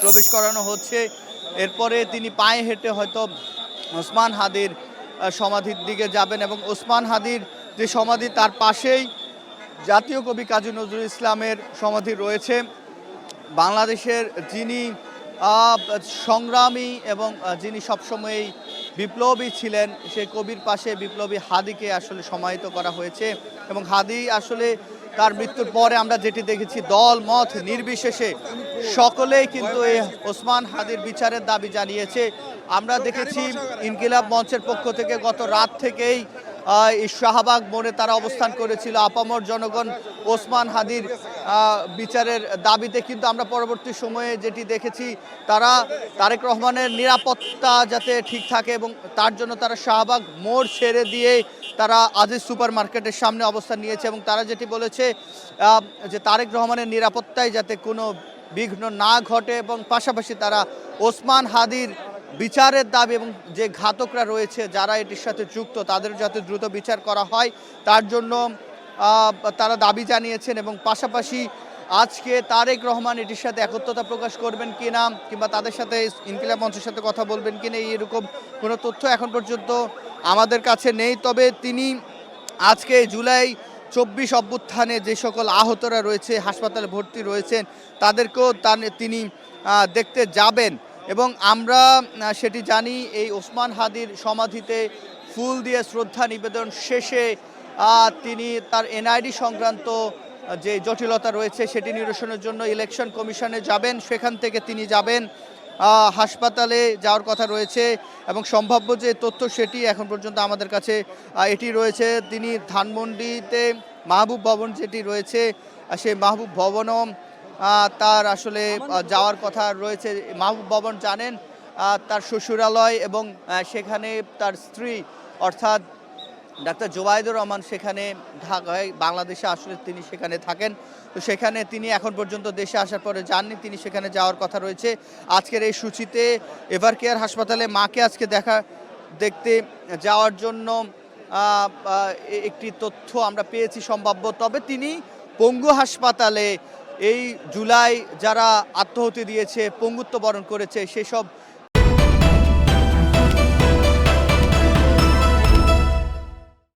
প্রবেশ করানো হচ্ছে। এরপরে তিনি পায়ে হেঁটে হয়তো ওসমান হাদির সমাধির দিকে যাবেন এবং ওসমান হাদির যে সমাধি তার পাশেই জাতীয় কবি কাজী নজরুল ইসলামের সমাধি রয়েছে। বাংলাদেশের যিনি সংগ্রামী এবং যিনি সবসময়ই বিপ্লবী ছিলেন, সেই কবির পাশে বিপ্লবী হাদিকে আসলে সমাহিত করা হয়েছে। এবং হাদি আসলে তার মৃত্যুর পরে আমরা যেটি দেখেছি, দল মত নির্বিশেষে সকলেই কিন্তু এই ওসমান হাদির বিচারের দাবি জানিয়েছে। আমরা দেখেছি ইনকিলাব মঞ্চের পক্ষ থেকে গত রাত থেকেই এই শাহবাগ মোড়ে তারা অবস্থান করেছিল আপামর জনগণ ওসমান হাদির বিচারের দাবিতে। কিন্তু আমরা পরবর্তী সময়ে যেটি দেখেছি, তারা তারেক রহমানের নিরাপত্তা যাতে ঠিক থাকে এবং তার জন্য তারা শাহবাগ মোড় ছেড়ে দিয়ে তারা আজিজ সুপার মার্কেটের সামনে অবস্থান নিয়েছে এবং তারা যেটি বলেছে যে তারেক রহমানের নিরাপত্তায় যাতে কোনো বিঘ্ন না ঘটে এবং পাশাপাশি তারা ওসমান হাদির বিচারের দাবি এবং যে ঘাতকরা রয়েছে যারা এটির সাথে যুক্ত তাদের যাতে দ্রুত বিচার করা হয় তার জন্য তারা দাবি জানিয়েছেন। এবং পাশাপাশি আজকে তারেক রহমান এটির সাথে একত্রতা প্রকাশ করবেন কিনা কিংবা তাদের সাথে ইনকিলাব মঞ্চের সাথে কথা বলবেন কিনা এরকম কোনো তথ্য এখন পর্যন্ত আমাদের কাছে নেই। তবে তিনি আজকে জুলাই 24 অভ্যুত্থানে যে সকল আহতরা রয়েছে হাসপাতালে ভর্তি রয়েছেন তাদেরকেও তিনি দেখতে যাবেন এবং আমরা সেটি জানি। এই ওসমান হাদির সমাধিতে ফুল দিয়ে শ্রদ্ধা নিবেদন শেষে তিনি তার এনআইডি সংক্রান্ত যে জটিলতা রয়েছে সেটি নিরসনের জন্য ইলেকশন কমিশনে যাবেন, সেখান থেকে তিনি যাবেন হাসপাতালে যাওয়ার কথা রয়েছে এবং সম্ভাব্য যে তথ্য সেটি এখন পর্যন্ত আমাদের কাছে এটি রয়েছে। তিনি ধানমন্ডিতে মাহবুব ভবন যেটি রয়েছে সেই মাহবুব ভবনও তার আসলে যাওয়ার কথা রয়েছে। মাহবুব ভবন জানেন তার শ্বশুরালয় এবং সেখানে তার স্ত্রী অর্থাৎ ডাক্তার জোবাইদুর রহমান সেখানে ঢাকায় বাংলাদেশে আসলে তিনি সেখানে থাকেন। তো সেখানে তিনি এখন পর্যন্ত দেশে আসার পরে যাননি, তিনি সেখানে যাওয়ার কথা রয়েছে। আজকের এই সূচিতে এভার কেয়ার হাসপাতালে মাকে আজকে দেখতে যাওয়ার জন্য একটি তথ্য আমরা পেয়েছি সম্ভাব্য। তবে তিনি পঙ্গু হাসপাতালে এই জুলাই যারা আত্মহতি দিয়েছে পঙ্গুত্ব বরণ করেছে সেসব